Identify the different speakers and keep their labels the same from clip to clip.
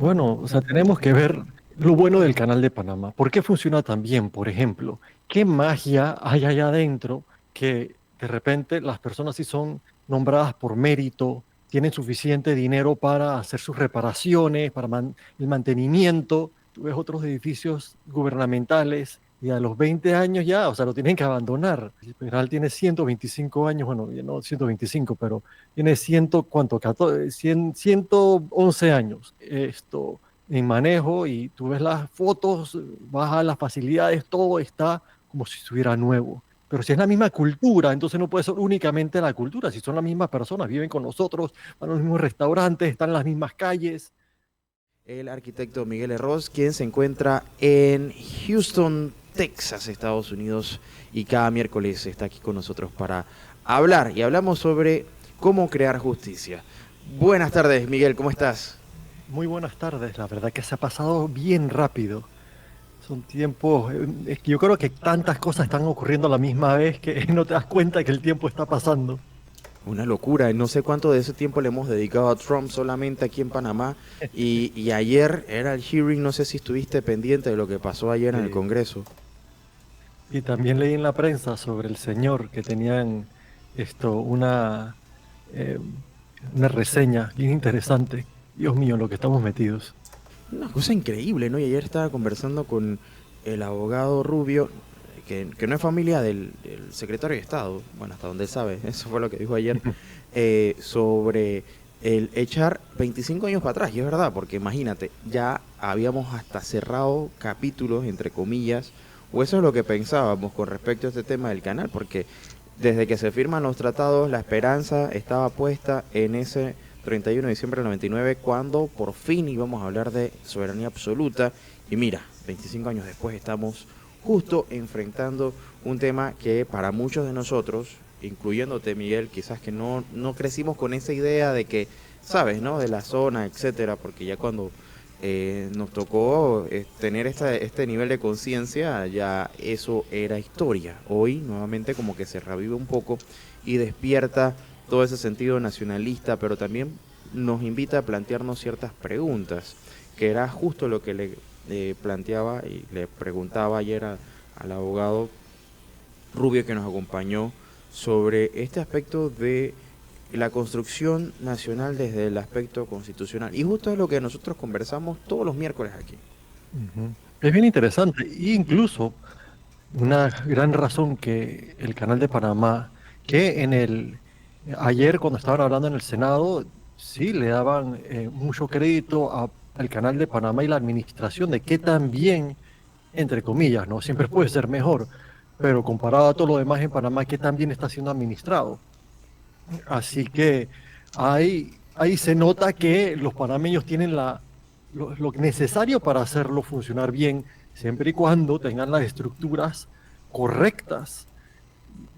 Speaker 1: Bueno, o sea, tenemos que ver lo bueno del Canal de Panamá. ¿Por qué funciona tan bien? Por ejemplo, ¿qué magia hay allá adentro que de repente las personas sí son nombradas por mérito, tienen suficiente dinero para hacer sus reparaciones, para el mantenimiento? Tú ves otros edificios gubernamentales y a los 20 años ya, o sea, lo tienen que abandonar. El Pedral tiene 125 años, bueno, ya no 125, pero tiene ¿cuánto? 14, 111 años en manejo y tú ves las fotos, vas a las facilidades, todo está como si estuviera nuevo. Pero si es la misma cultura, entonces no puede ser únicamente la cultura, si son las mismas personas, viven con nosotros, van a los mismos restaurantes, están en las mismas calles.
Speaker 2: El arquitecto Miguel Herroz, quien se encuentra en Houston, Texas, Estados Unidos, y cada miércoles está aquí con nosotros para hablar y hablamos sobre cómo crear justicia. Buenas tardes, Miguel, ¿cómo estás?
Speaker 1: Muy buenas tardes, la verdad que se ha pasado bien rápido. Son tiempos, es que yo creo que tantas cosas están ocurriendo a la misma vez que no te das cuenta que el tiempo está pasando.
Speaker 2: Una locura, no sé cuánto de ese tiempo le hemos dedicado a Trump solamente aquí en Panamá y ayer era el hearing, no sé si estuviste pendiente de lo que pasó ayer en el
Speaker 1: Sí.
Speaker 2: Congreso.
Speaker 1: Y también leí en la prensa sobre el señor que tenían esto, eh, una reseña bien interesante. Dios mío, lo que estamos metidos.
Speaker 2: Una cosa increíble, ¿no? Y ayer estaba conversando con el abogado Rubio, que no es familia del secretario de Estado, bueno, hasta donde él sabe, eso fue lo que dijo ayer, sobre el echar 25 años para atrás, y es verdad, porque imagínate, ya habíamos hasta cerrado capítulos, entre comillas, o eso es lo que pensábamos con respecto a este tema del canal, porque desde que se firman los tratados, la esperanza estaba puesta en ese 31 de diciembre del 99, cuando por fin íbamos a hablar de soberanía absoluta. Y mira, 25 años después estamos justo enfrentando un tema que para muchos de nosotros, incluyéndote Miguel, quizás que no crecimos con esa idea de que, sabes, ¿no? De la zona, etcétera, porque ya cuando nos tocó tener este nivel de conciencia, ya eso era historia. Hoy nuevamente como que se revive un poco y despierta todo ese sentido nacionalista, pero también nos invita a plantearnos ciertas preguntas, que era justo lo que le planteaba y le preguntaba ayer al abogado Rubio que nos acompañó sobre este aspecto de la construcción nacional desde el aspecto constitucional. Y justo es lo que nosotros conversamos todos los miércoles aquí.
Speaker 1: Ujú. Es bien interesante. E incluso una gran razón que el Canal de Panamá, que ayer cuando estaban hablando en el Senado, sí le daban mucho crédito al Canal de Panamá y la administración de qué tan bien, entre comillas, ¿no? Siempre puede ser mejor, pero comparado a todo lo demás en Panamá, qué tan bien está siendo administrado. Así que ahí se nota que los panameños tienen lo necesario para hacerlo funcionar bien, siempre y cuando tengan las estructuras correctas.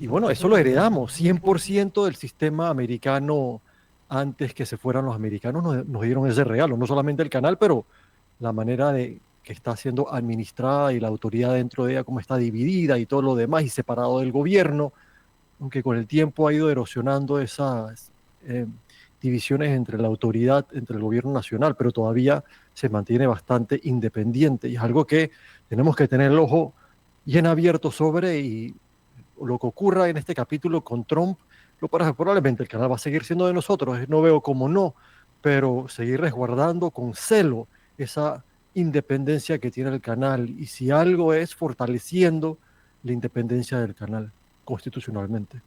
Speaker 1: Y bueno, eso lo heredamos, 100% del sistema americano antes que se fueran los americanos nos dieron ese regalo, no solamente el canal, pero la manera de que está siendo administrada y la autoridad dentro de ella, cómo está dividida y todo lo demás y separado del gobierno, aunque con el tiempo ha ido erosionando esas divisiones entre la autoridad, entre el gobierno nacional, pero todavía se mantiene bastante independiente y es algo que tenemos que tener el ojo bien abierto sobre y lo que ocurra en este capítulo con Trump, probablemente el canal va a seguir siendo de nosotros, no veo cómo no, pero seguir resguardando con celo esa independencia que tiene el canal y si algo es fortaleciendo la independencia del canal constitucionalmente.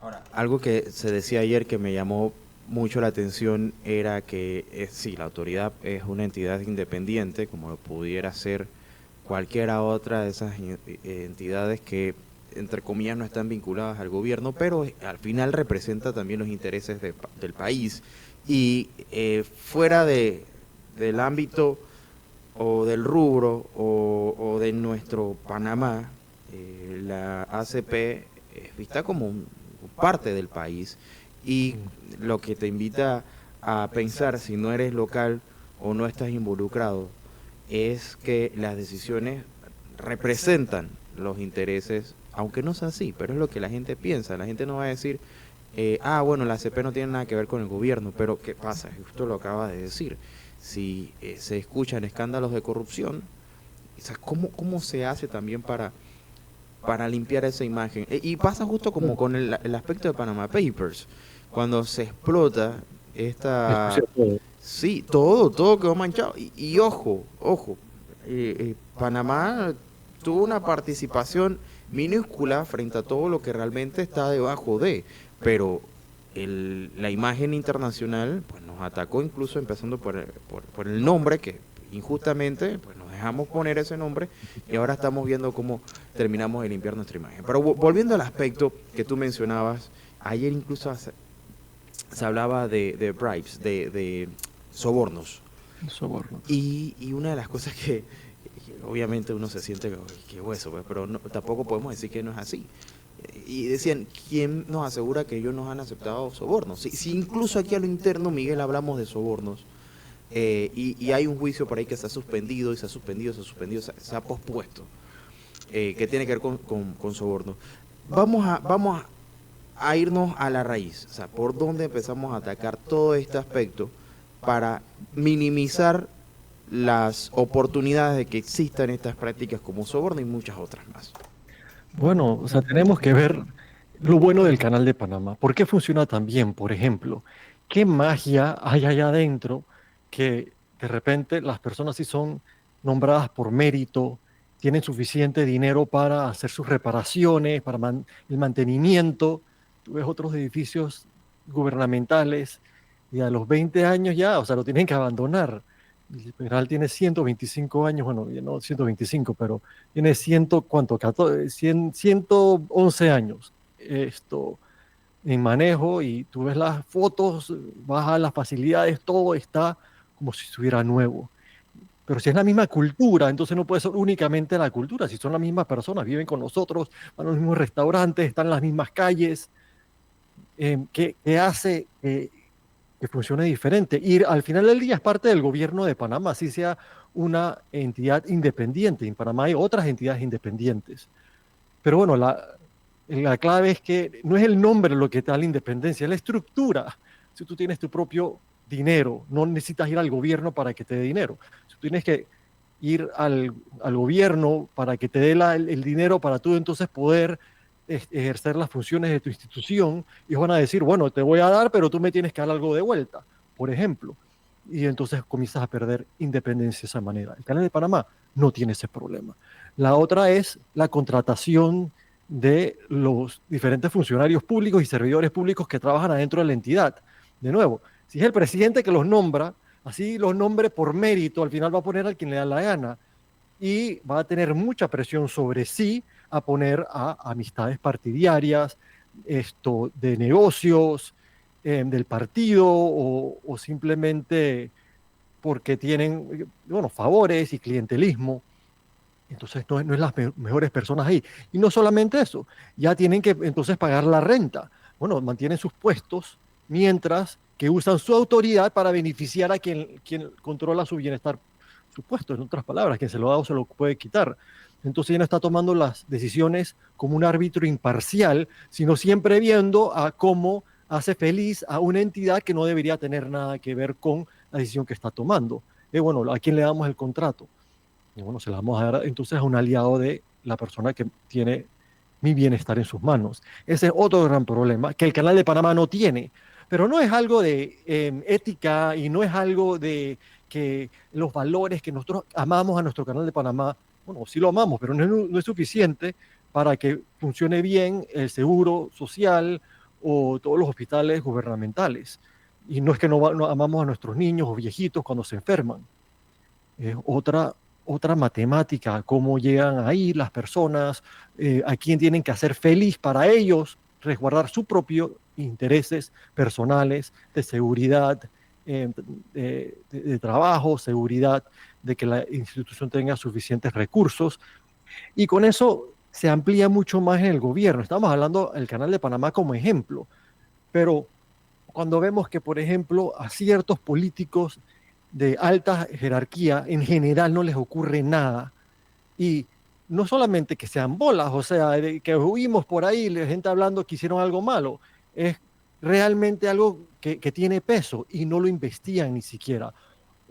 Speaker 2: Ahora, algo que se decía ayer que me llamó mucho la atención era que sí, la autoridad es una entidad independiente, como lo pudiera ser cualquiera otra de esas entidades que, entre comillas, no están vinculadas al gobierno, pero al final representa también los intereses del país. Y fuera del ámbito o del rubro o de nuestro Panamá, la ACP es vista como parte del país y
Speaker 1: Mm.
Speaker 2: lo que te invita a pensar si no eres local o no estás involucrado es que las decisiones representan los intereses, aunque no sea así, pero es lo que la gente piensa. La gente no va a decir, bueno, la ACP no tiene nada que ver con el gobierno, pero ¿qué pasa? Justo lo acaba de decir. si se escuchan escándalos de corrupción, o sea, ¿cómo se hace también para limpiar esa imagen? Y pasa justo como con el aspecto de Panama Papers, cuando se explota esta...
Speaker 1: Ensucia todo.
Speaker 2: Sí, todo quedó manchado. Y ojo, Panamá tuvo una participación minúscula frente a todo lo que realmente está debajo de, pero la imagen internacional pues nos atacó, incluso empezando por el nombre, que injustamente pues nos dejamos poner ese nombre, y ahora estamos viendo cómo terminamos de limpiar nuestra imagen. Pero volviendo al aspecto que tú mencionabas, ayer incluso se hablaba de bribes, de sobornos.
Speaker 1: El soborno.
Speaker 2: Y una de las cosas que obviamente uno se siente que hueso, pues, pero tampoco podemos decir que no es así. Y decían, ¿quién nos asegura que ellos nos han aceptado sobornos? Si incluso aquí a lo interno, Miguel, hablamos de sobornos, y hay un juicio por ahí que se ha suspendido, y se ha suspendido, se ha pospuesto, que tiene que ver con sobornos. Vamos a irnos a la raíz, o sea, por dónde empezamos a atacar todo este aspecto para minimizar las oportunidades de que existan estas prácticas como soborno y muchas otras más.
Speaker 1: Bueno, o sea, tenemos que ver lo bueno del Canal de Panamá. ¿Por qué funciona tan bien? Por ejemplo, ¿qué magia hay allá adentro que de repente las personas sí son nombradas por mérito, tienen suficiente dinero para hacer sus reparaciones, para el mantenimiento? Tú ves otros edificios gubernamentales y a los 20 años ya, o sea, lo tienen que abandonar. El penal tiene 125 años, bueno, ya no 125, pero tiene ¿cuánto? 14, 111 años en manejo, y tú ves las fotos, vas a las facilidades, todo está como si estuviera nuevo. Pero si es la misma cultura, entonces no puede ser únicamente la cultura. Si son las mismas personas, viven con nosotros, van a los mismos restaurantes, están en las mismas calles, ¿qué hace que funcione diferente? Y al final del día es parte del gobierno de Panamá, así sea una entidad independiente. En Panamá hay otras entidades independientes. Pero bueno, la clave es que no es el nombre lo que te da la independencia, es la estructura. Si tú tienes tu propio dinero, no necesitas ir al gobierno para que te dé dinero. Si tú tienes que ir al gobierno para que te dé el dinero para tú entonces poder ejercer las funciones de tu institución, y van a decir, bueno, te voy a dar, pero tú me tienes que dar algo de vuelta, por ejemplo. Y entonces comienzas a perder independencia de esa manera. El Canal de Panamá no tiene ese problema. La otra es la contratación de los diferentes funcionarios públicos y servidores públicos que trabajan adentro de la entidad. De nuevo, si es el presidente que los nombra, así los nombre por mérito, al final va a poner al quien le da la gana, y va a tener mucha presión sobre sí a poner a amistades partidarias, de negocios, del partido, o simplemente porque tienen, bueno, favores y clientelismo. Entonces no es las mejores personas ahí. Y no solamente eso, ya tienen que entonces pagar la renta. Bueno, mantienen sus puestos mientras que usan su autoridad para beneficiar a quien controla su bienestar, su puesto, en otras palabras, quien se lo da o se lo puede quitar. Entonces ya no está tomando las decisiones como un árbitro imparcial, sino siempre viendo a cómo hace feliz a una entidad que no debería tener nada que ver con la decisión que está tomando. Bueno, ¿a quién le damos el contrato? Y bueno, se la vamos a dar entonces a un aliado de la persona que tiene mi bienestar en sus manos. Ese es otro gran problema que el Canal de Panamá no tiene. Pero no es algo de ética, y no es algo de que los valores que nosotros amamos a nuestro Canal de Panamá, bueno, sí lo amamos, pero no es suficiente para que funcione bien el seguro social o todos los hospitales gubernamentales. Y no es que no amamos a nuestros niños o viejitos cuando se enferman. Es otra matemática, cómo llegan ahí las personas, a quién tienen que hacer feliz para ellos, resguardar sus propios intereses personales de seguridad, de trabajo, seguridad de que la institución tenga suficientes recursos. Y con eso se amplía mucho más en el gobierno. Estamos hablando del Canal de Panamá como ejemplo, pero cuando vemos que, por ejemplo, a ciertos políticos de alta jerarquía en general no les ocurre nada, y no solamente que sean bolas, o sea, que oímos por ahí la gente hablando que hicieron algo malo, es realmente algo que tiene peso y no lo investigan ni siquiera,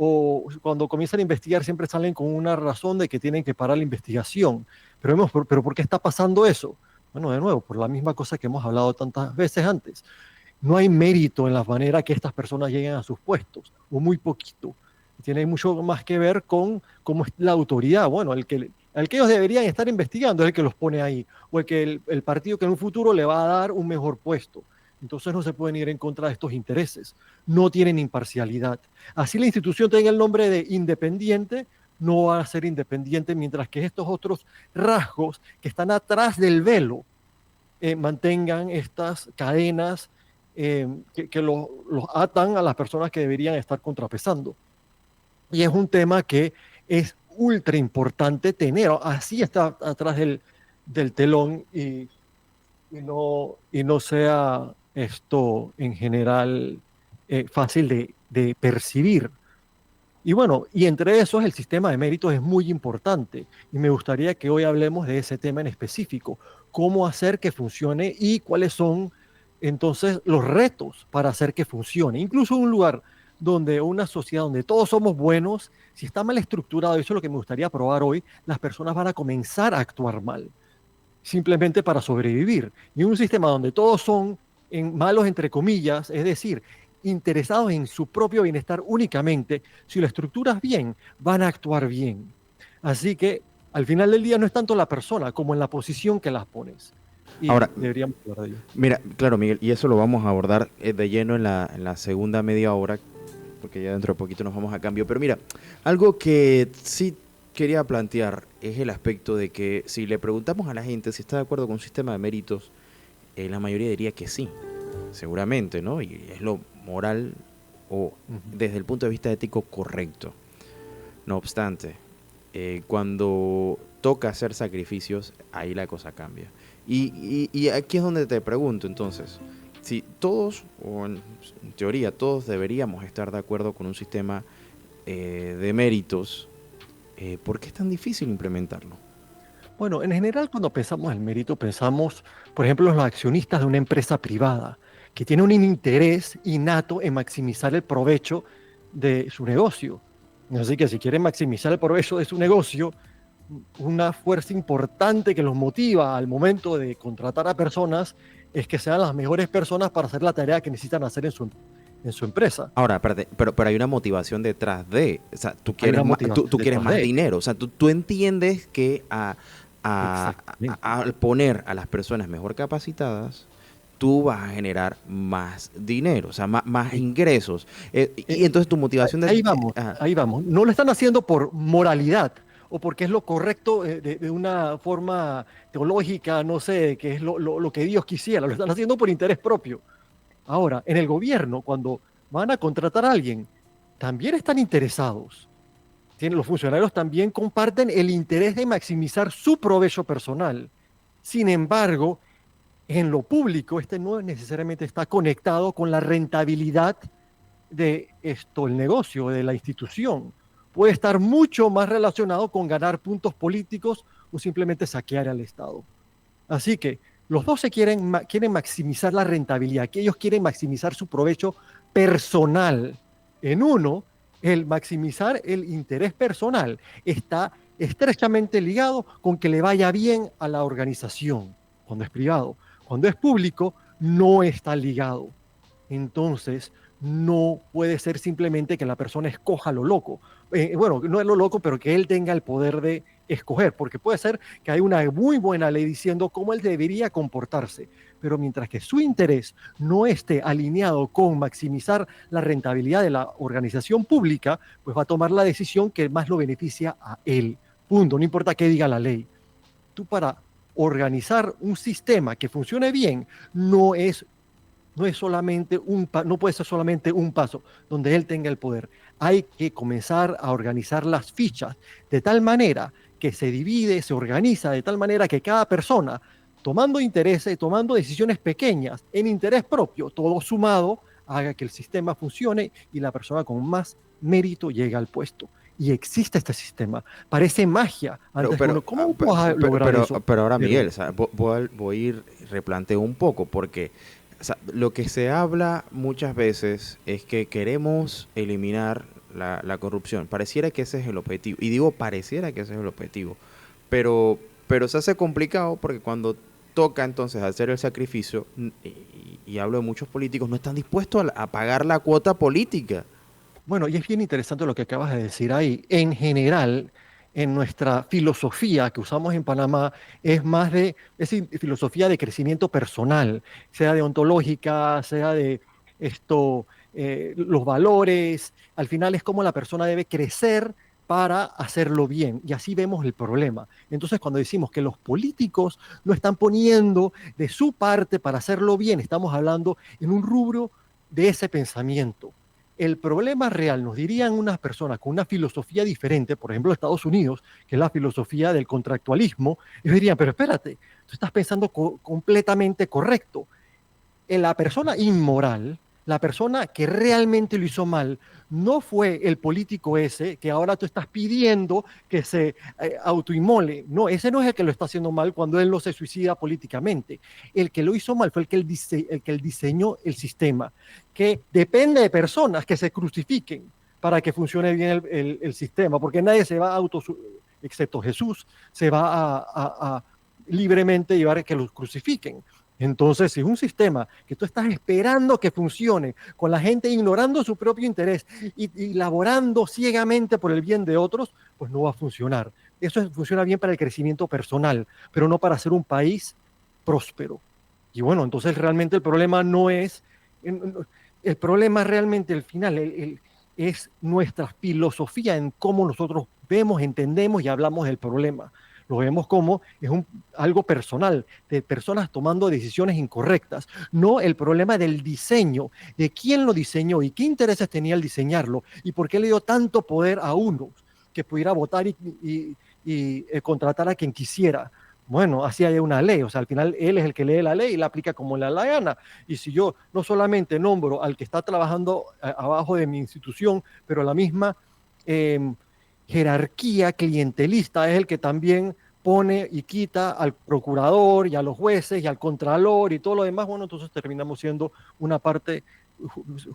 Speaker 1: o cuando comienzan a investigar siempre salen con una razón de que tienen que parar la investigación. Pero ¿por qué está pasando eso? Bueno, de nuevo, por la misma cosa que hemos hablado tantas veces antes. No hay mérito en la manera que estas personas lleguen a sus puestos, o muy poquito. Tiene mucho más que ver con cómo es la autoridad. Bueno, el que ellos deberían estar investigando es el que los pone ahí, o el partido que en un futuro le va a dar un mejor puesto. Entonces no se pueden ir en contra de estos intereses. No tienen imparcialidad. Así la institución tenga el nombre de independiente, no va a ser independiente, mientras que estos otros rasgos que están atrás del velo mantengan estas cadenas que los atan a las personas que deberían estar contrapesando. Y es un tema que es ultra importante tener. Así está atrás del telón y no sea esto en general fácil de percibir. Y bueno, y entre esos el sistema de méritos es muy importante y me gustaría que hoy hablemos de ese tema en específico, cómo hacer que funcione y cuáles son entonces los retos para hacer que funcione. Incluso un lugar donde una sociedad donde todos somos buenos, si está mal estructurado, eso es lo que me gustaría probar hoy, las personas van a comenzar a actuar mal, simplemente para sobrevivir. Y un sistema donde todos son malos entre comillas, es decir, interesados en su propio bienestar únicamente, si lo estructuras bien, van a actuar bien. Así que al final del día no es tanto la persona como en la posición que las pones. Y
Speaker 2: Ahora,
Speaker 1: deberíamos hablar de ello.
Speaker 2: mira, claro, Miguel, y eso lo vamos a abordar de lleno en la segunda media hora, porque ya dentro de poquito nos vamos a cambio. Pero mira, algo que sí quería plantear es el aspecto de que si le preguntamos a la gente si está de acuerdo con un sistema de méritos, la mayoría diría que sí, seguramente, ¿no? Y es lo moral o desde el punto de vista ético correcto. No obstante, cuando toca hacer sacrificios, ahí la cosa cambia. Y aquí es donde te pregunto entonces, si todos, o en teoría todos deberíamos estar de acuerdo con un sistema de méritos, ¿por qué es tan difícil implementarlo?
Speaker 1: Bueno, en general cuando pensamos en mérito, pensamos, por ejemplo, en los accionistas de una empresa privada, que tiene un interés innato en maximizar el provecho de su negocio. Así que si quieren maximizar el provecho de su negocio, una fuerza importante que los motiva al momento de contratar a personas es que sean las mejores personas para hacer la tarea que necesitan hacer en su empresa.
Speaker 2: Ahora, espérate, pero hay una motivación detrás de, o sea, tú
Speaker 1: Hay
Speaker 2: quieres
Speaker 1: una
Speaker 2: más,
Speaker 1: motivación
Speaker 2: tú quieres
Speaker 1: detrás
Speaker 2: más
Speaker 1: de.
Speaker 2: dinero, o sea, tú entiendes que
Speaker 1: Exactamente.
Speaker 2: al poner a las personas mejor capacitadas, tú vas a generar más dinero, o sea, más ingresos. Y entonces tu motivación
Speaker 1: Ahí vamos,
Speaker 2: ajá.
Speaker 1: ahí vamos. No lo están haciendo por moralidad o porque es lo correcto de una forma teológica, no sé, que es lo que Dios quisiera. Lo están haciendo por interés propio. Ahora, en el gobierno, cuando van a contratar a alguien, también están interesados. Los funcionarios también comparten el interés de maximizar su provecho personal. Sin embargo, en lo público, este no necesariamente está conectado con la rentabilidad de esto, el negocio, de la institución. Puede estar mucho más relacionado con ganar puntos políticos o simplemente saquear al Estado. Así que los dos quieren maximizar la rentabilidad, que ellos quieren maximizar su provecho personal. En uno, el maximizar el interés personal está estrechamente ligado con que le vaya bien a la organización, cuando es privado. Cuando es público, no está ligado. Entonces, no puede ser simplemente que la persona escoja lo loco. Bueno, no es lo loco, pero que él tenga el poder de escoger, porque puede ser que hay una muy buena ley diciendo cómo él debería comportarse, pero mientras que su interés no esté alineado con maximizar la rentabilidad de la organización pública, pues va a tomar la decisión que más lo beneficia a él. Punto, no importa qué diga la ley. Tú para organizar un sistema que funcione bien no puede ser solamente un paso donde él tenga el poder. Hay que comenzar a organizar las fichas de tal manera que se divide, se organiza de tal manera que cada persona, tomando intereses, tomando decisiones pequeñas en interés propio, todo sumado, haga que el sistema funcione y la persona con más mérito llegue al puesto. Y existe este sistema. Parece magia. ¿Cómo vas a lograr eso?
Speaker 2: Pero ahora, Miguel, o sea, voy a ir replanteo un poco, porque O sea, lo que se habla muchas veces es que queremos eliminar la corrupción. Pareciera que ese es el objetivo. Y digo pareciera que ese es el objetivo. Pero, pero se hace complicado porque cuando toca entonces hacer el sacrificio, y hablo de muchos políticos, no están dispuestos a pagar la cuota política.
Speaker 1: Bueno, y es bien interesante lo que acabas de decir ahí. En general, en nuestra filosofía que usamos en Panamá es más de filosofía de crecimiento personal, sea deontológica, sea de esto, los valores. Al final es como la persona debe crecer para hacerlo bien. Y así vemos el problema. Entonces, cuando decimos que los políticos no están poniendo de su parte para hacerlo bien, estamos hablando en un rubro de ese pensamiento. El problema real, nos dirían unas personas con una filosofía diferente, por ejemplo, Estados Unidos, que es la filosofía del contractualismo, ellos dirían, pero espérate, tú estás pensando completamente correcto. La persona inmoral, la persona que realmente lo hizo mal, no fue el político ese que ahora tú estás pidiendo que se autoinmole. No, ese no es el que lo está haciendo mal cuando él no se suicida políticamente. El que lo hizo mal fue el que diseñó el sistema, que depende de personas que se crucifiquen para que funcione bien el sistema, porque nadie se va a excepto Jesús, se va a libremente llevar a que los crucifiquen. Entonces, si es un sistema que tú estás esperando que funcione, con la gente ignorando su propio interés y laborando ciegamente por el bien de otros, pues no va a funcionar. Eso funciona bien para el crecimiento personal, pero no para ser un país próspero. Y bueno, entonces realmente el problema no es, el problema realmente al final es nuestra filosofía en cómo nosotros vemos, entendemos y hablamos del problema. Lo vemos como es algo personal, de personas tomando decisiones incorrectas, no el problema del diseño, de quién lo diseñó y qué intereses tenía el diseñarlo y por qué le dio tanto poder a unos que pudiera votar y contratar a quien quisiera. Bueno, así hay una ley, o sea, al final él es el que lee la ley y la aplica como le da la gana. Y si yo no solamente nombro al que está trabajando abajo de mi institución, pero la misma eh, jerarquía clientelista es el que también pone y quita al procurador y a los jueces y al contralor y todo lo demás, bueno, entonces terminamos siendo una parte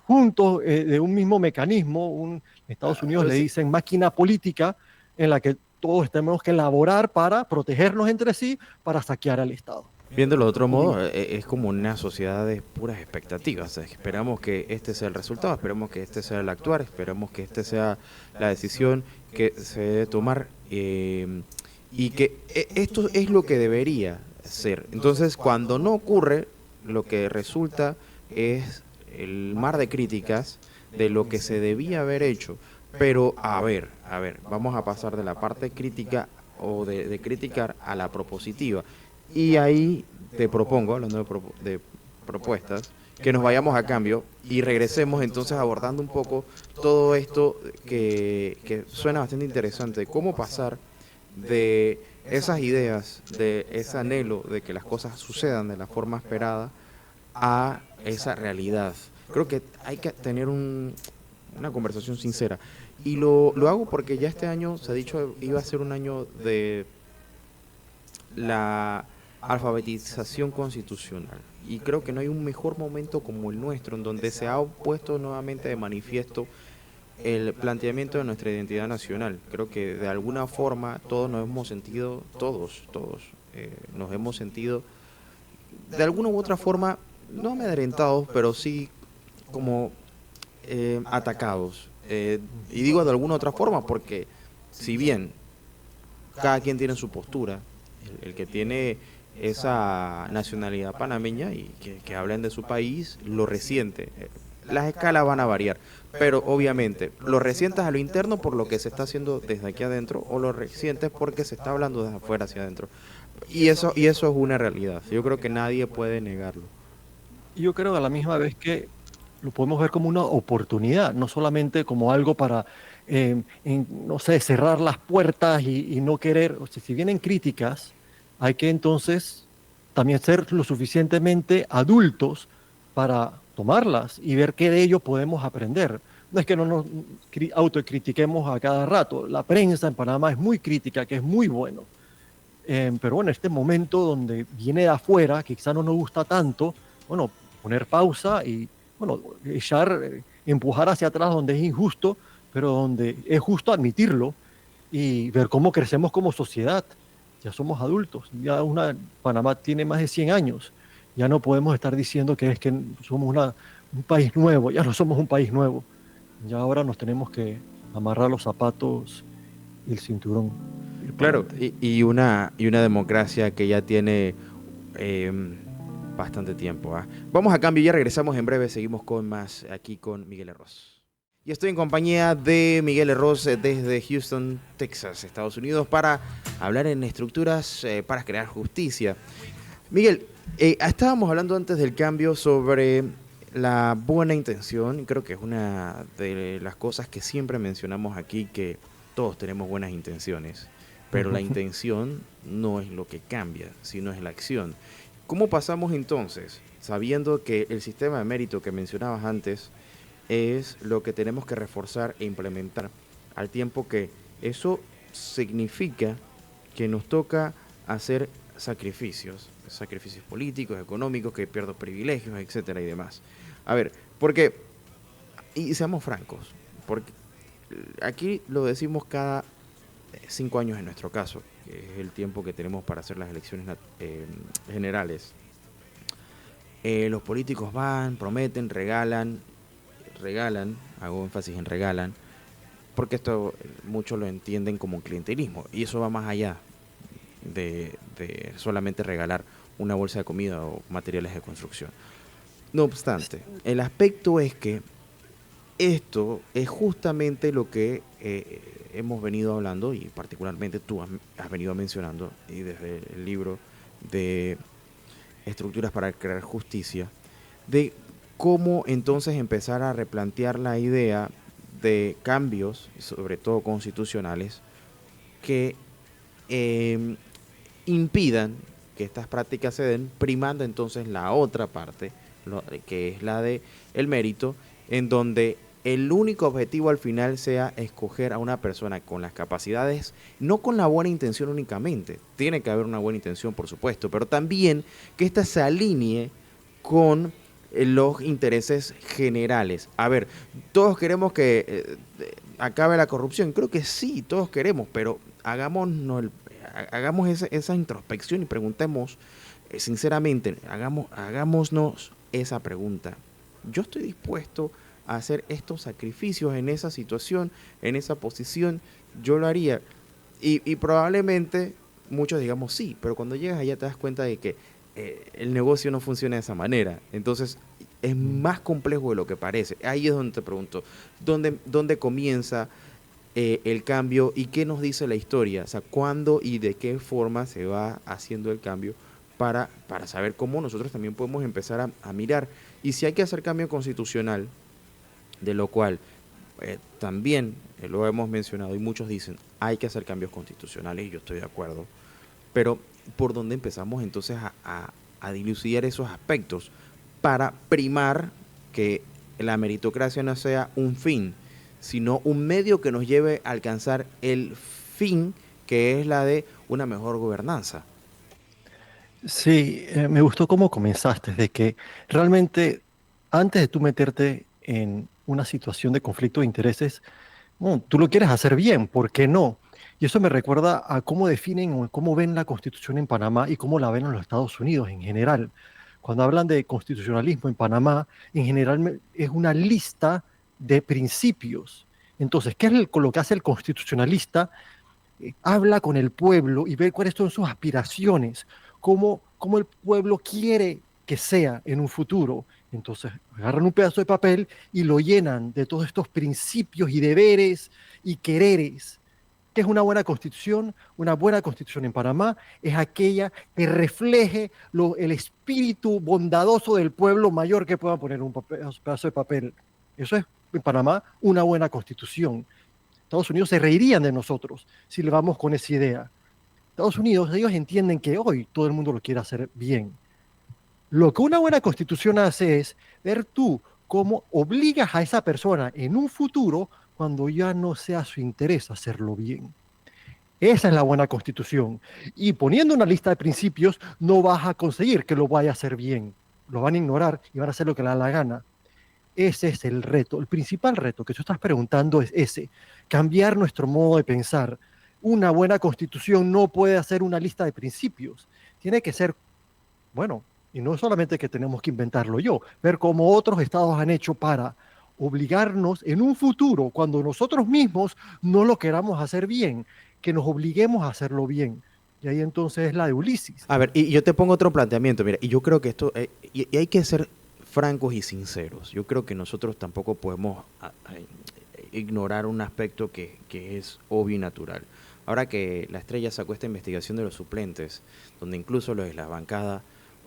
Speaker 1: juntos de un mismo mecanismo. En Estados Unidos le
Speaker 2: Sí.
Speaker 1: dicen máquina política en la que todos tenemos que elaborar para protegernos entre sí, para saquear al Estado.
Speaker 2: Viéndolo de otro
Speaker 1: Y
Speaker 2: modo, es como una sociedad de puras expectativas. O sea, esperamos que este sea el resultado, esperamos que este sea el actuar, esperamos que este sea la decisión que se debe tomar, y que esto es lo que debería ser. Entonces, cuando no ocurre, lo que resulta es el mar de críticas de lo que se debía haber hecho. Pero, a ver, vamos a pasar de la parte crítica o de criticar a la propositiva. Y ahí te propongo, hablando de propuestas, que nos vayamos a cambio y regresemos entonces abordando un poco todo esto que suena bastante interesante, cómo pasar de esas ideas, de ese anhelo de que las cosas sucedan de la forma esperada a esa realidad. Creo que hay que tener una conversación sincera. Y lo hago porque ya este año, se ha dicho, iba a ser un año de la alfabetización constitucional. Y creo que no hay un mejor momento como el nuestro, en donde se ha puesto nuevamente de manifiesto el planteamiento de nuestra identidad nacional. Creo que de alguna forma todos nos hemos sentido, todos, nos hemos sentido de alguna u otra forma, no amedrentados, pero sí como atacados. Y digo de alguna otra forma porque si bien cada quien tiene su postura, el que tiene esa nacionalidad panameña y que hablen de su país, lo resiente. Las escalas van a variar, pero obviamente lo resientes a lo interno por lo que se está haciendo desde aquí adentro o lo resientes porque se está hablando desde afuera hacia adentro. Y eso es una realidad. Yo creo que nadie puede negarlo.
Speaker 1: yo creo a la misma vez que lo podemos ver como una oportunidad, no solamente como algo para, no sé, cerrar las puertas y no querer, o sea, si vienen críticas, hay que entonces también ser lo suficientemente adultos para tomarlas y ver qué de ello podemos aprender. No es que no nos autocritiquemos a cada rato. La prensa en Panamá es muy crítica, que es muy bueno. Pero bueno, este momento donde viene de afuera, que quizá no nos gusta tanto, bueno, poner pausa y, bueno, empujar hacia atrás donde es injusto, pero donde es justo admitirlo y ver cómo crecemos como sociedad. Ya somos adultos, Panamá tiene más de 100 años, ya no podemos estar diciendo que es que somos un país nuevo, ya no somos un país nuevo, ya ahora nos tenemos que amarrar los zapatos y el cinturón, ir para
Speaker 2: Claro,
Speaker 1: adelante.
Speaker 2: y una democracia que ya tiene eh, bastante tiempo. ¿Ah? Vamos a cambio, ya regresamos en breve, seguimos con más aquí con Miguel Herroz. Y estoy en compañía de Miguel Herroz desde Houston, Texas, Estados Unidos, para hablar en estructuras para crear justicia. Miguel, estábamos hablando antes del cambio sobre la buena intención, y creo que es una de las cosas que siempre mencionamos aquí, que todos tenemos buenas intenciones, pero la
Speaker 1: Ujú.
Speaker 2: intención no es lo que cambia, sino es la acción. ¿Cómo pasamos entonces, sabiendo que el sistema de mérito que mencionabas antes es lo que tenemos que reforzar e implementar, al tiempo que eso significa que nos toca hacer sacrificios políticos, económicos, que pierdo privilegios, etcétera y demás? A ver, porque, y seamos francos, porque aquí lo decimos cada 5 años en nuestro caso, que es el tiempo que tenemos para hacer las elecciones generales. Los políticos van, prometen, regalan, hago énfasis en regalan, porque esto muchos lo entienden como un clientelismo, y eso va más allá de solamente regalar una bolsa de comida o materiales de construcción. No obstante, el aspecto es que esto es justamente lo que hemos venido hablando, y particularmente tú has venido mencionando, y desde el libro de Estructuras para crear justicia, de cómo entonces empezar a replantear la idea de cambios, sobre todo constitucionales, que eh, impidan que estas prácticas se den, primando entonces la otra parte, que es la de el mérito, en donde el único objetivo al final sea escoger a una persona con las capacidades, no con la buena intención únicamente, tiene que haber una buena intención por supuesto, pero también que ésta se alinee con los intereses generales. A ver, todos queremos que acabe la corrupción, creo que sí, todos queremos, pero hagamos esa introspección y preguntemos sinceramente, hagámonos esa pregunta. Yo estoy dispuesto a hacer estos sacrificios en esa situación, en esa posición, yo lo haría. Y probablemente muchos digamos sí, pero cuando llegas allá te das cuenta de que el negocio no funciona de esa manera. Entonces es más complejo de lo que parece. Ahí es donde te pregunto, ¿dónde comienza el cambio y qué nos dice la historia? O sea, cuándo y de qué forma se va haciendo el cambio para saber cómo nosotros también podemos empezar a mirar. Y si hay que hacer cambio constitucional, de lo cual también lo hemos mencionado y muchos dicen, hay que hacer cambios constitucionales y yo estoy de acuerdo, pero ¿por dónde empezamos entonces a dilucidar esos aspectos para primar que la meritocracia no sea un fin, sino un medio que nos lleve a alcanzar el fin, que es la de una mejor gobernanza?
Speaker 1: Sí, me gustó cómo comenzaste, de que realmente antes de tú meterte en una situación de conflicto de intereses, tú lo quieres hacer bien, ¿por qué no? Y eso me recuerda a cómo definen o cómo ven la Constitución en Panamá y cómo la ven en los Estados Unidos en general. Cuando hablan de constitucionalismo en Panamá, en general es una lista de principios. Entonces, ¿qué es lo que hace el constitucionalista? Habla con el pueblo y ve cuáles son sus aspiraciones, cómo el pueblo quiere que sea en un futuro. Entonces agarran un pedazo de papel y lo llenan de todos estos principios y deberes y quereres. ¿Qué es una buena constitución? Una buena constitución en Panamá es aquella que refleje el espíritu bondadoso del pueblo mayor que pueda poner un pedazo de papel. Eso es en Panamá una buena constitución. Estados Unidos se reirían de nosotros si le vamos con esa idea. Estados Unidos, ellos entienden que hoy todo el mundo lo quiere hacer bien. Lo que una buena constitución hace es ver tú cómo obligas a esa persona en un futuro cuando ya no sea su interés hacerlo bien. Esa es la buena constitución. Y poniendo una lista de principios, no vas a conseguir que lo vaya a hacer bien. lo van a ignorar y van a hacer lo que les da la gana. Ese es el reto, el principal reto que tú estás preguntando es ese, cambiar nuestro modo de pensar. Una buena constitución no puede hacer una lista de principios, tiene que ser, bueno, y no solamente que tenemos que inventarlo yo, ver cómo otros estados han hecho para obligarnos en un futuro, cuando nosotros mismos no lo queramos hacer bien, que nos obliguemos a hacerlo bien. Y ahí entonces es la de Ulises.
Speaker 2: A ver, y yo te pongo otro planteamiento, mira, y yo creo que esto, y hay que ser francos y sinceros. Yo creo que nosotros tampoco podemos ignorar un aspecto que es obvio y natural. Ahora que la Estrella sacó esta investigación de los suplentes, donde incluso los de la bancada,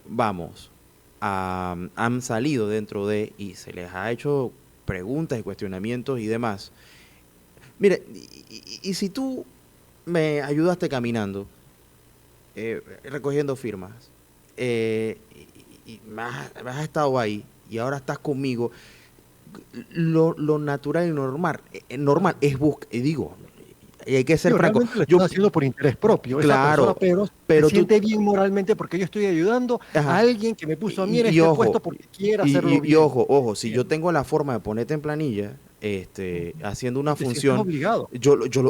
Speaker 2: vamos, han salido dentro de, y se les ha hecho preguntas y cuestionamientos y demás. Mire, y si tú me ayudaste caminando, recogiendo firmas, y me has estado ahí y ahora estás conmigo, lo natural y normal, normal es buscar, y digo, y hay que ser
Speaker 1: Yo
Speaker 2: franco.
Speaker 1: realmente lo
Speaker 2: Yo,
Speaker 1: estás haciendo por interés propio. Esa persona,
Speaker 2: claro,
Speaker 1: pero se
Speaker 2: pero tú,
Speaker 1: siente bien moralmente porque yo estoy ayudando a
Speaker 2: ajá,
Speaker 1: alguien que me puso a mí en
Speaker 2: y
Speaker 1: este puesto
Speaker 2: ojo,
Speaker 1: porque quiere hacerlo
Speaker 2: y
Speaker 1: bien.
Speaker 2: ojo, si yo
Speaker 1: Bien.
Speaker 2: tengo la forma de ponerte en planilla, haciendo una
Speaker 1: Y te sientes
Speaker 2: función,
Speaker 1: obligado.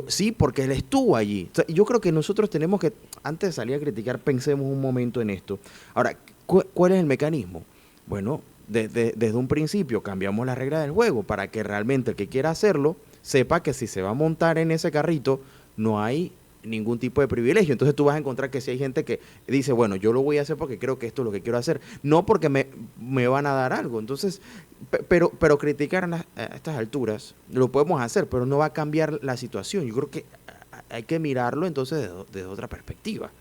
Speaker 2: sí, porque él estuvo allí. O sea, yo creo que nosotros tenemos que, antes de salir a criticar, pensemos un momento en esto. Ahora, ¿cuál es el mecanismo? Bueno, desde un principio cambiamos las reglas del juego para que realmente el que quiera hacerlo sepa que si se va a montar en ese carrito, no hay ningún tipo de privilegio. Entonces tú vas a encontrar que si hay gente que dice, bueno, yo lo voy a hacer porque creo que esto es lo que quiero hacer, no porque me van a dar algo. Entonces, pero criticar a estas alturas lo podemos hacer, pero no va a cambiar la situación. Yo creo que hay que mirarlo entonces desde otra perspectiva.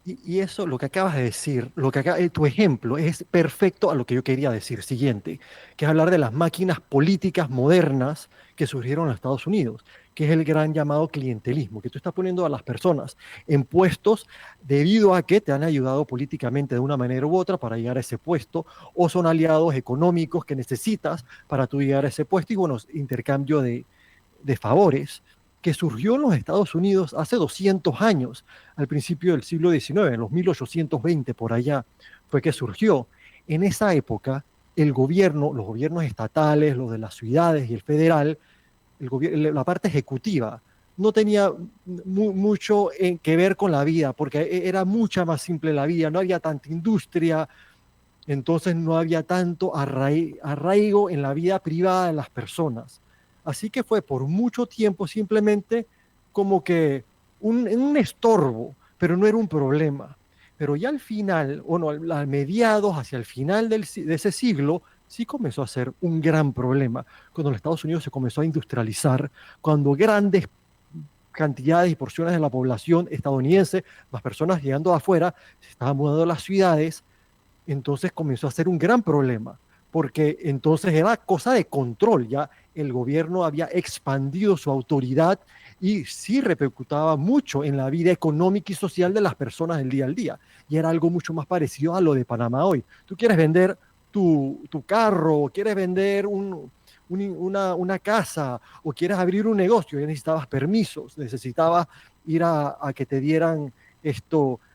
Speaker 1: Y eso, lo que acabas de decir, tu ejemplo es perfecto a lo que yo quería decir siguiente, que es hablar de las máquinas políticas modernas que surgieron en Estados Unidos, que es el gran llamado clientelismo, que tú estás poniendo a las personas en puestos debido a que te han ayudado políticamente de una manera u otra para llegar a ese puesto, o son aliados económicos que necesitas para tú llegar a ese puesto, y bueno, intercambio de favores que surgió en los Estados Unidos hace 200 años, al principio del siglo XIX, en los 1820 por allá, fue que surgió. En esa época, el gobierno, los gobiernos estatales, los de las ciudades y el federal, la parte ejecutiva, no tenía mucho que ver con la vida, porque era mucha más simple la vida, no había tanta industria, entonces no había tanto arraigo en la vida privada de las personas. Así que fue por mucho tiempo simplemente como que un estorbo, pero no era un problema. Pero ya al final, bueno, a mediados, hacia el final de ese siglo, sí comenzó a ser un gran problema. Cuando los Estados Unidos se comenzó a industrializar, cuando grandes cantidades y porciones de la población estadounidense, las personas llegando de afuera, se estaban mudando a las ciudades, entonces comenzó a ser un gran problema, porque entonces era cosa de control, ya el gobierno había expandido su autoridad y sí repercutaba mucho en la vida económica y social de las personas del día al día, y era algo mucho más parecido a lo de Panamá hoy. Tú quieres vender tu carro, quieres vender una casa o quieres abrir un negocio, ya necesitabas permisos, necesitabas ir a que te dieran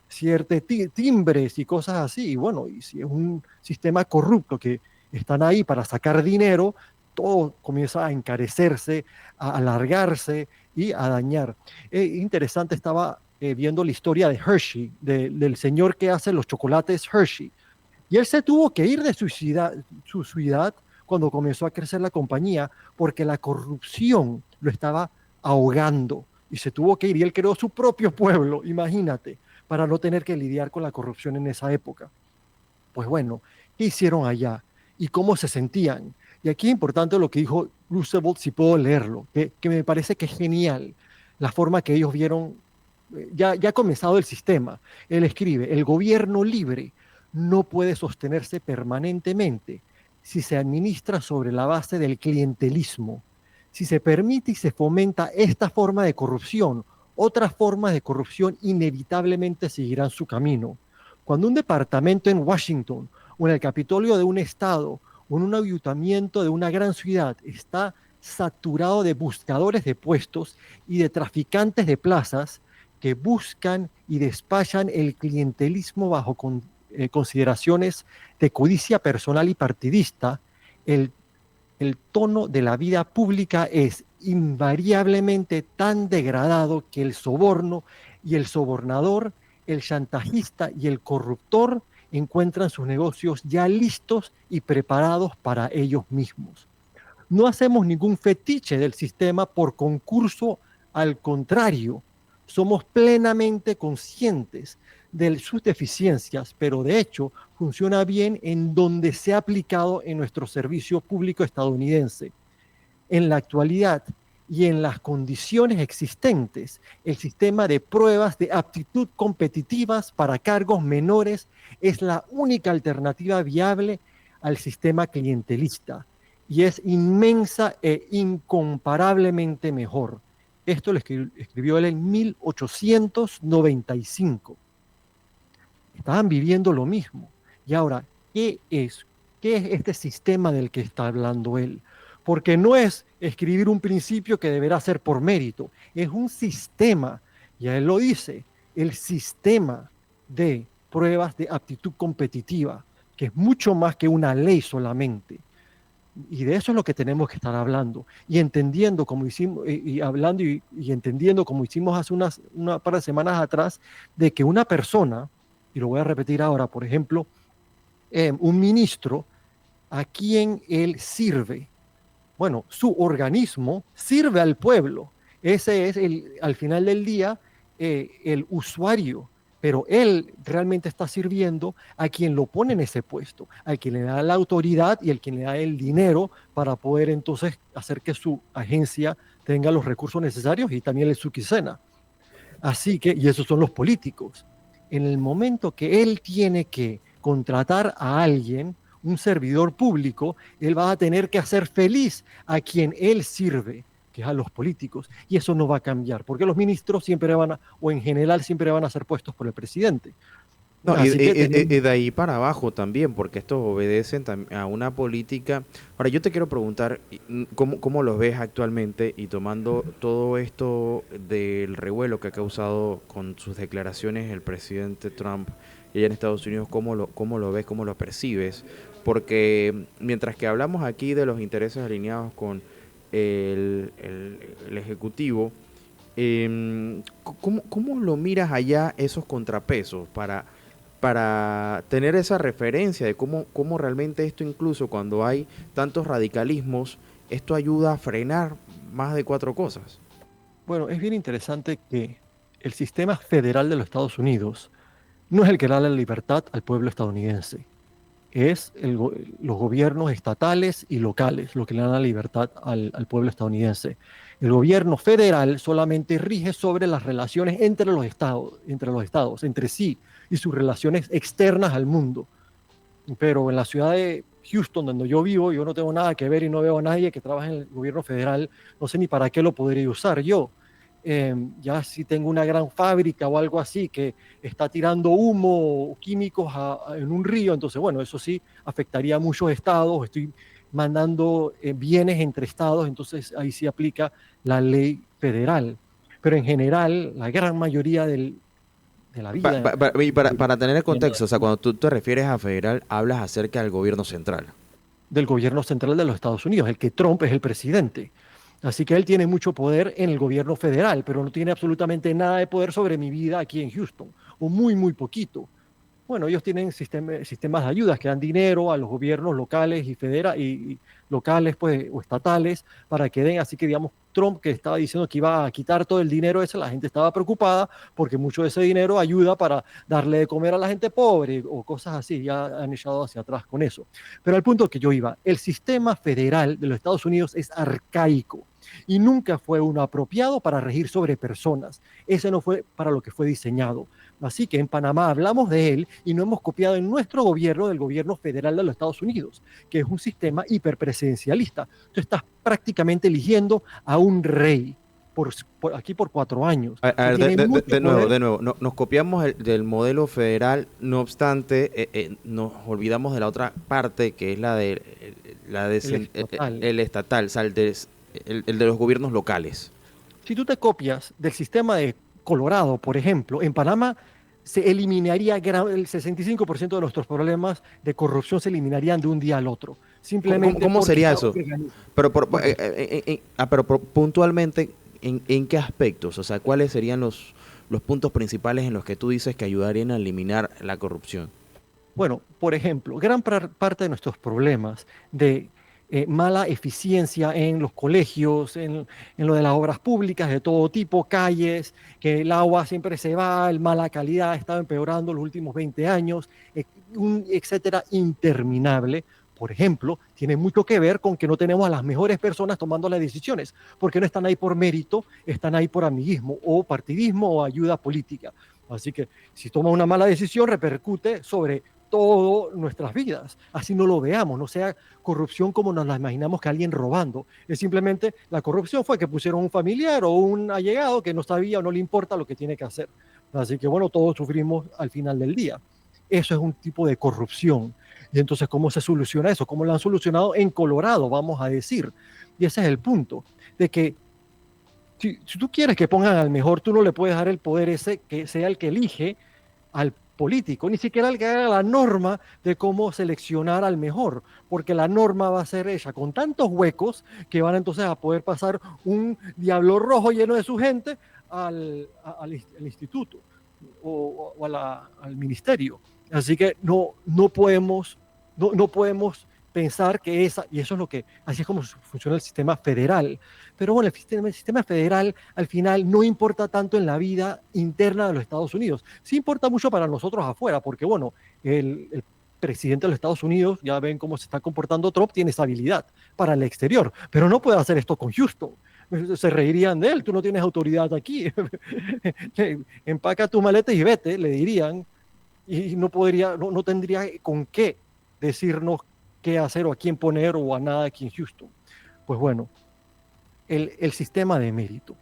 Speaker 1: ciertos timbres y cosas así. Y bueno, y si es un sistema corrupto que están ahí para sacar dinero, todo comienza a encarecerse, a alargarse y a dañar. Interesante, estaba viendo la historia de Hershey, del señor que hace los chocolates Hershey. Y él se tuvo que ir de su ciudad cuando comenzó a crecer la compañía, porque la corrupción lo estaba ahogando y se tuvo que ir. Y él creó su propio pueblo, imagínate, para no tener que lidiar con la corrupción en esa época. Pues bueno, ¿qué hicieron allá? ¿Y cómo se sentían? Y aquí es importante lo que dijo Roosevelt, si puedo leerlo, que me parece que es genial la forma que ellos vieron, ya ha comenzado el sistema. Él escribe, el gobierno libre no puede sostenerse permanentemente si se administra sobre la base del clientelismo. Si se permite y se fomenta esta forma de corrupción, otras formas de corrupción inevitablemente seguirán su camino. Cuando un departamento en Washington o en el Capitolio de un estado o en un ayuntamiento de una gran ciudad está saturado de buscadores de puestos y de traficantes de plazas que buscan y despachan el clientelismo consideraciones de codicia personal y partidista, el, el tono de la vida pública es invariablemente tan degradado que el soborno y el sobornador, el chantajista y el corruptor encuentran sus negocios ya listos y preparados para ellos mismos. No hacemos ningún fetiche del sistema por concurso, al contrario, somos plenamente conscientes de sus deficiencias, pero de hecho funciona bien en donde se ha aplicado en nuestro servicio público estadounidense. En la actualidad y en las condiciones existentes, el sistema de pruebas de aptitud competitivas para cargos menores es la única alternativa viable al sistema clientelista y es inmensa e incomparablemente mejor. Esto lo escribió él en 1895. Estaban viviendo lo mismo. Y ahora, ¿qué es? ¿Qué es este sistema del que está hablando él? Porque no es escribir un principio que deberá ser por mérito, es un sistema, y él lo dice, el sistema de pruebas de aptitud competitiva, que es mucho más que una ley solamente. Y de eso es lo que tenemos que estar hablando y entendiendo como hicimos, y hablando y entendiendo como hicimos hace una par de semanas atrás, de que una persona, y lo voy a repetir ahora, por ejemplo, un ministro, ¿a quien él sirve? Bueno, su organismo sirve al pueblo. Ese es, al final del día, el usuario, pero él realmente está sirviendo a quien lo pone en ese puesto, al quien le da la autoridad y al quien le da el dinero para poder entonces hacer que su agencia tenga los recursos necesarios y también su quincena. Así que, y esos son los políticos. En el momento que él tiene que contratar a alguien, un servidor público, él va a tener que hacer feliz a quien él sirve, que es a los políticos, y eso no va a cambiar, porque los ministros siempre van a, o en general siempre van a ser puestos por el presidente.
Speaker 2: No,
Speaker 1: Así que
Speaker 2: y de ahí para abajo también, porque estos obedecen a una política. Ahora, yo te quiero preguntar, ¿cómo los ves actualmente? Y tomando todo esto del revuelo que ha causado con sus declaraciones el presidente Trump allá en Estados Unidos, cómo lo ves, cómo lo percibes? Porque mientras que hablamos aquí de los intereses alineados con el Ejecutivo, ¿cómo lo miras allá esos contrapesos para tener esa referencia de cómo realmente esto, incluso cuando hay tantos radicalismos, esto ayuda a frenar más de cuatro cosas?
Speaker 1: bueno, es bien interesante que el sistema federal de los Estados Unidos no es el que da la libertad al pueblo estadounidense. Es los gobiernos estatales y locales lo que le dan la libertad al pueblo estadounidense. El gobierno federal solamente rige sobre las relaciones entre los estados, entre sí y sus relaciones externas al mundo. Pero en la ciudad de Houston, donde yo vivo, yo no tengo nada que ver y no veo a nadie que trabaje en el gobierno federal, no sé ni para qué lo podría usar yo. Ya si tengo una gran fábrica o algo así que está tirando humo o químicos en un río, entonces bueno, eso sí afectaría a muchos estados, estoy mandando bienes entre estados, entonces ahí sí aplica la ley federal. Pero en general, la gran mayoría de la vida
Speaker 2: Y para tener el contexto, o sea, cuando tú te refieres a federal, hablas acerca del gobierno central.
Speaker 1: del gobierno central de los Estados Unidos, el que Trump es el presidente. Así que él tiene mucho poder en el gobierno federal, pero no tiene absolutamente nada de poder sobre mi vida aquí en Houston, o muy, muy poquito. Bueno, ellos tienen sistemas de ayudas que dan dinero a los gobiernos locales y locales pues, o estatales para que den. Así que, digamos, Trump, que estaba diciendo que iba a quitar todo el dinero ese, la gente estaba preocupada porque mucho de ese dinero ayuda para darle de comer a la gente pobre o cosas así. Ya han echado hacia atrás con eso. Pero al punto que yo iba, el sistema federal de los Estados Unidos es arcaico y nunca fue uno apropiado para regir sobre personas. Ese no fue para lo que fue diseñado. Así que en Panamá hablamos de él y no hemos copiado en nuestro gobierno del gobierno federal de los Estados Unidos, que es un sistema hiperpresidencialista. Tú estás prácticamente eligiendo a un rey aquí por 4 años.
Speaker 2: A ver, de nuevo, nos copiamos del modelo federal, no obstante, nos olvidamos de la otra parte, que es el estatal, o sea, el de los gobiernos locales.
Speaker 1: Si tú te copias del sistema de Colorado, por ejemplo, en Panamá se eliminaría el 65% de nuestros problemas de corrupción se eliminarían de un día al otro, simplemente
Speaker 2: ¿Cómo
Speaker 1: porque
Speaker 2: sería
Speaker 1: está
Speaker 2: eso?
Speaker 1: organizado.
Speaker 2: Pero,
Speaker 1: Porque,
Speaker 2: puntualmente, ¿en qué aspectos? O sea, ¿cuáles serían los puntos principales en los que tú dices que ayudarían a eliminar la corrupción?
Speaker 1: bueno, por ejemplo, gran parte de nuestros problemas de mala eficiencia en los colegios, en lo de las obras públicas de todo tipo, calles, que el agua siempre se va, el mala calidad ha estado empeorando los últimos 20 años, un etcétera interminable. Por ejemplo, tiene mucho que ver con que no tenemos a las mejores personas tomando las decisiones, porque no están ahí por mérito, están ahí por amiguismo o partidismo o ayuda política. Así que si toma una mala decisión, repercute sobre todas nuestras vidas. Así no lo veamos, no sea corrupción como nos la imaginamos que alguien robando. Es simplemente la corrupción fue que pusieron un familiar o un allegado que no sabía o no le importa lo que tiene que hacer. Así que bueno, todos sufrimos al final del día. Eso es un tipo de corrupción. Y entonces, ¿cómo se soluciona eso? ¿Cómo lo han solucionado en Colorado, vamos a decir? Y ese es el punto, de que si tú quieres que pongan al mejor, tú no le puedes dar el poder ese que sea el que elige al político, ni siquiera el que haga la norma de cómo seleccionar al mejor, porque la norma va a ser hecha con tantos huecos que van entonces a poder pasar un diablo rojo lleno de su gente al instituto o al ministerio. Así que no podemos, no podemos pensar que y eso es lo que, así es como funciona el sistema federal. Pero bueno, el sistema federal al final no importa tanto en la vida interna de los Estados Unidos. Sí importa mucho para nosotros afuera, porque bueno, el presidente de los Estados Unidos, ya ven cómo se está comportando Trump, tiene esa habilidad para el exterior, pero no puede hacer esto con Houston. Se reirían de él, tú no tienes autoridad aquí. Empaca tus maletas y vete, le dirían, y no tendría con qué decirnos qué hacer o a quién poner o a nada aquí en Houston. Pues bueno, el sistema de mérito,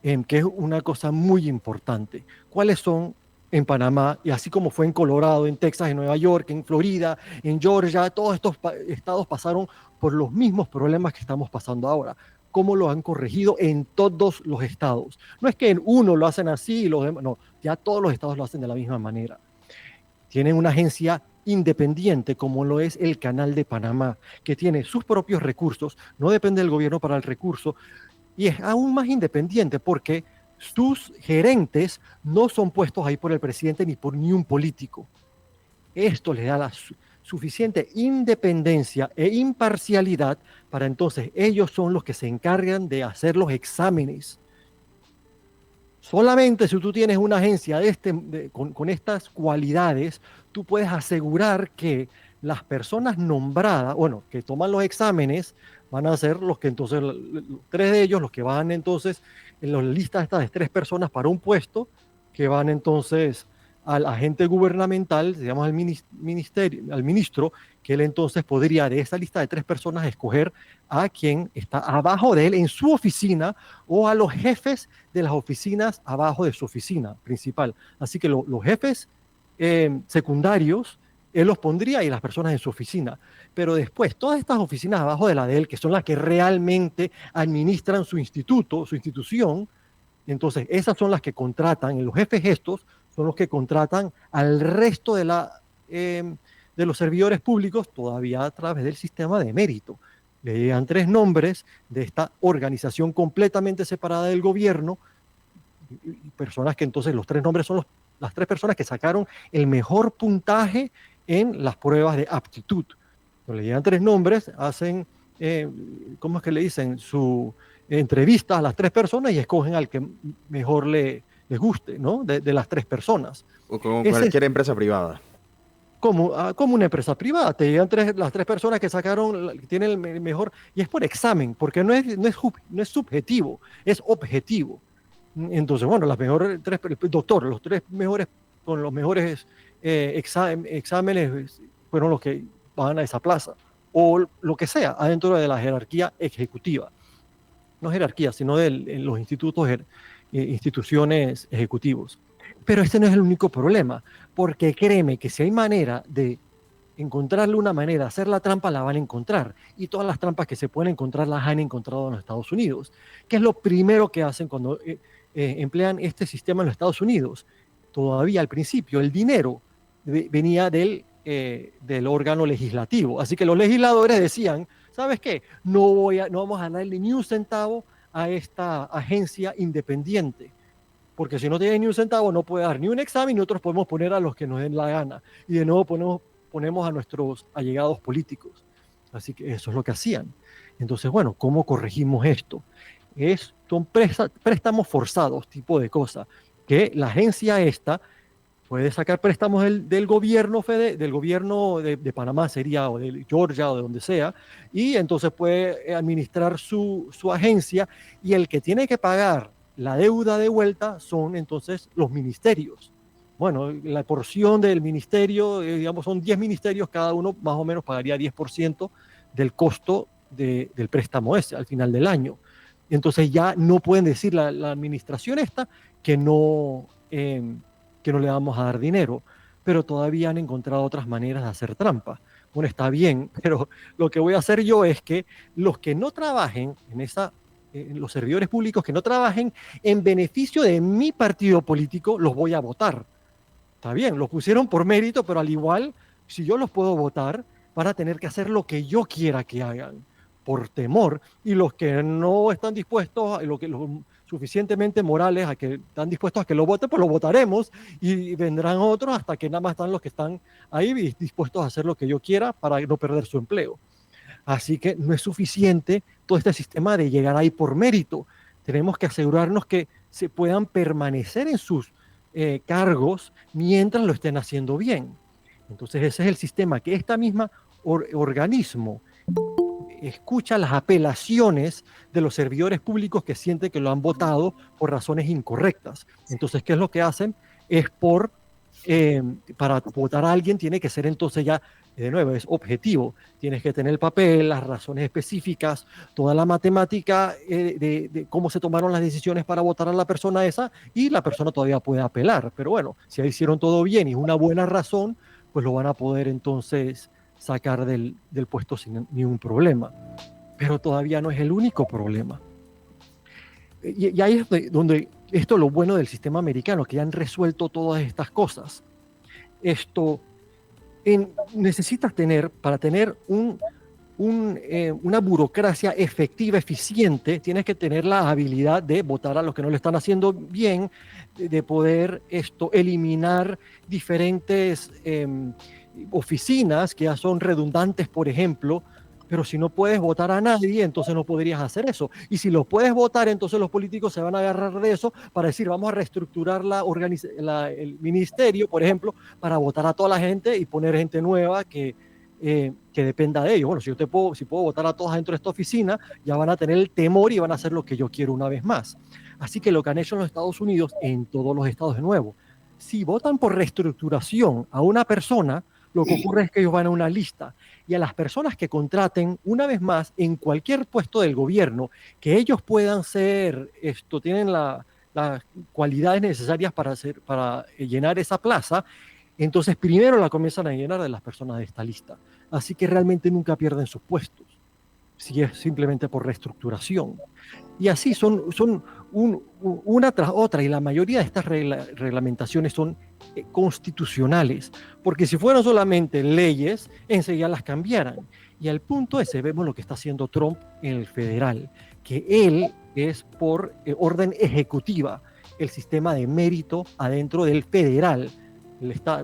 Speaker 1: que es una cosa muy importante. ¿Cuáles son en Panamá, y así como fue en Colorado, en Texas, en Nueva York, en Florida, en Georgia, todos estos estados pasaron por los mismos problemas que estamos pasando ahora? ¿Cómo lo han corregido en todos los estados? No es que en uno lo hacen así y los demás, no, ya todos los estados lo hacen de la misma manera. Tienen una agencia independiente como lo es el Canal de Panamá, que tiene sus propios recursos, no depende del gobierno para el recurso, y es aún más independiente porque sus gerentes no son puestos ahí por el presidente ni por ni un político. Esto les da la suficiente independencia e imparcialidad para entonces ellos son los que se encargan de hacer los exámenes. Solamente si tú tienes una agencia con estas cualidades, tú puedes asegurar que las personas nombradas, bueno, que toman los exámenes, van a ser los que entonces, tres de ellos, los que van entonces en las listas estas de tres personas para un puesto, que van entonces al agente gubernamental, digamos al ministerio, al ministro, que él entonces podría de esa lista de tres personas escoger a quien está abajo de él en su oficina o a los jefes de las oficinas abajo de su oficina principal. Así que los jefes secundarios, él los pondría y las personas en su oficina. Pero después, todas estas oficinas abajo de la de él, que son las que realmente administran su instituto, su institución, entonces esas son las que contratan, y los jefes estos son los que contratan al resto de los servidores públicos todavía a través del sistema de mérito. Le llegan tres nombres de esta organización completamente separada del gobierno, personas que entonces los tres nombres son las tres personas que sacaron el mejor puntaje en las pruebas de aptitud. Le llegan tres nombres, hacen, ¿cómo es que le dicen? Su entrevista a las tres personas y escogen al que mejor les guste, ¿no? De las tres personas.
Speaker 2: O como cualquier empresa privada.
Speaker 1: Como una empresa privada, te llegan las tres personas que sacaron, que tienen el mejor, y es por examen, porque no es subjetivo, es objetivo. Entonces, bueno, los tres mejores, con los mejores exámenes fueron los que van a esa plaza, o lo que sea, adentro de la jerarquía ejecutiva. No jerarquía, sino de los instituciones ejecutivos. Pero este no es el único problema, porque créeme que si hay manera de encontrarle una manera, hacer la trampa, la van a encontrar. Y todas las trampas que se pueden encontrar las han encontrado en los Estados Unidos. ¿Qué es lo primero que hacen cuando emplean este sistema en los Estados Unidos? todavía al principio el dinero venía del órgano legislativo. Así que los legisladores decían, ¿sabes qué? No vamos a darle ni un centavo a esta agencia independiente, porque si no tiene ni un centavo no puede dar ni un examen y nosotros podemos poner a los que nos den la gana. Y de nuevo ponemos a nuestros allegados políticos. Así que eso es lo que hacían. Entonces, bueno, ¿cómo corregimos esto? Son préstamos forzados, tipo de cosa, que la agencia esta puede sacar préstamos del gobierno, del gobierno de Panamá sería, o de Georgia, o de donde sea, y entonces puede administrar su agencia, y el que tiene que pagar la deuda de vuelta son entonces los ministerios. Bueno, la porción del ministerio, digamos, son 10 ministerios, cada uno más o menos pagaría 10% del costo del préstamo ese al final del año. Entonces ya no pueden decir la administración esta que no le vamos a dar dinero, pero todavía han encontrado otras maneras de hacer trampa. Bueno, está bien, pero lo que voy a hacer yo es que los que no trabajen en los servidores públicos que no trabajen en beneficio de mi partido político, los voy a votar. Está bien, los pusieron por mérito, pero al igual, si yo los puedo votar, van a tener que hacer lo que yo quiera que hagan, por temor. Y los que no están dispuestos, los suficientemente morales, a que están dispuestos a que lo voten, pues lo votaremos, y vendrán otros hasta que nada más están los que están ahí dispuestos a hacer lo que yo quiera para no perder su empleo. Así que no es suficiente todo este sistema de llegar ahí por mérito. Tenemos que asegurarnos que se puedan permanecer en sus cargos mientras lo estén haciendo bien. Entonces ese es el sistema, que esta misma organismo escucha las apelaciones de los servidores públicos que sienten que lo han votado por razones incorrectas. Entonces, ¿qué es lo que hacen? Es para votar a alguien tiene que ser entonces ya, de nuevo, es objetivo. Tienes que tener el papel, las razones específicas, toda la matemática de cómo se tomaron las decisiones para votar a la persona esa, y la persona todavía puede apelar. Pero bueno, si hicieron todo bien y es una buena razón, pues lo van a poder entonces sacar del puesto sin ningún problema. Pero todavía no es el único problema. Y ahí es donde esto es lo bueno del sistema americano, que ya han resuelto todas estas cosas. Necesitas para tener una burocracia efectiva, eficiente, tienes que tener la habilidad de votar a los que no lo están haciendo bien, de poder eliminar diferentes oficinas que ya son redundantes, por ejemplo. Pero si no puedes votar a nadie, entonces no podrías hacer eso. Y si los puedes votar, entonces los políticos se van a agarrar de eso para decir, vamos a reestructurar el ministerio, por ejemplo, para votar a toda la gente y poner gente nueva que dependa de ellos. Bueno, si puedo votar a todos dentro de esta oficina, ya van a tener el temor y van a hacer lo que yo quiero una vez más. Así que lo que han hecho en los Estados Unidos, en todos los estados de nuevo, si votan por reestructuración a una persona, lo que ocurre es que ellos van a una lista, y a las personas que contraten, una vez más, en cualquier puesto del gobierno, que ellos puedan tienen las cualidades necesarias para llenar esa plaza, entonces primero la comienzan a llenar de las personas de esta lista. Así que realmente nunca pierden sus puestos, si es simplemente por reestructuración. Y así son una tras otra, y la mayoría de estas reglamentaciones son constitucionales, porque si fueran solamente leyes, enseguida las cambiaran. Y al punto ese vemos lo que está haciendo Trump en el federal, que él es por orden ejecutiva, el sistema de mérito adentro del federal.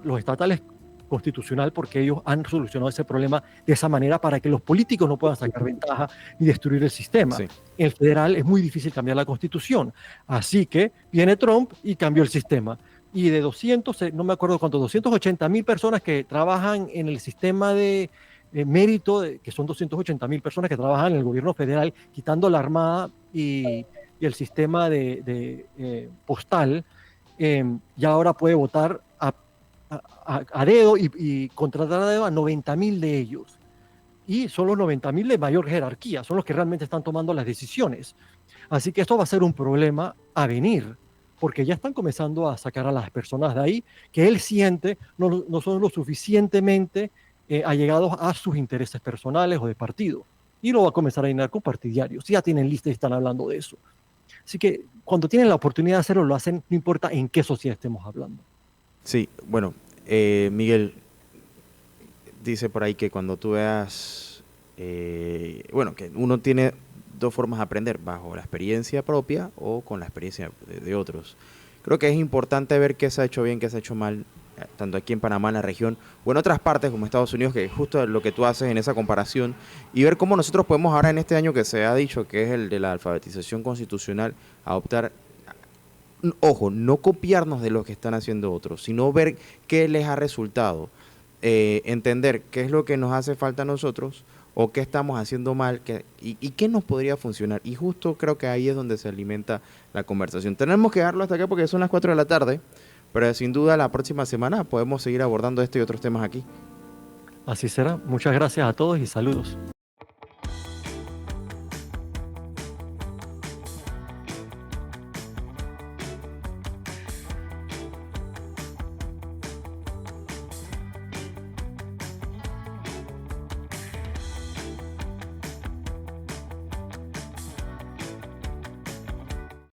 Speaker 1: Los estatales constitucional, porque ellos han solucionado ese problema de esa manera para que los políticos no puedan sacar ventaja y destruir el sistema. Sí. En el federal es muy difícil cambiar la constitución, así que viene Trump y cambió el sistema. Y de 280,000 personas que trabajan en el sistema de mérito, que son 280,000 personas que trabajan en el gobierno federal, quitando la Armada y el sistema postal, ya ahora puede votar a dedo y contratar a dedo a 90,000 de ellos. Y son los 90,000 de mayor jerarquía, son los que realmente están tomando las decisiones. Así que esto va a ser un problema a venir, porque ya están comenzando a sacar a las personas de ahí que él siente no son lo suficientemente allegados a sus intereses personales o de partido. Y lo va a comenzar a llenar con partidarios. Ya tienen listas y están hablando de eso. Así que cuando tienen la oportunidad de hacerlo, lo hacen, no importa en qué sociedad estemos hablando.
Speaker 2: Sí, bueno, Miguel dice por ahí que cuando tú veas, bueno, que uno tiene dos formas de aprender, bajo la experiencia propia o con la experiencia de otros. Creo que es importante ver qué se ha hecho bien, qué se ha hecho mal, tanto aquí en Panamá, en la región, o en otras partes como Estados Unidos, que es justo lo que tú haces en esa comparación, y ver cómo nosotros podemos ahora en este año que se ha dicho, que es el de la alfabetización constitucional, adoptar, ojo, no copiarnos de lo que están haciendo otros, sino ver qué les ha resultado, entender qué es lo que nos hace falta a nosotros o qué estamos haciendo mal y qué nos podría funcionar. Y justo creo que ahí es donde se alimenta la conversación. Tenemos que dejarlo hasta acá porque son las 4 de la tarde, pero sin duda la próxima semana podemos seguir abordando este y otros temas aquí.
Speaker 1: Así será. Muchas gracias a todos y saludos.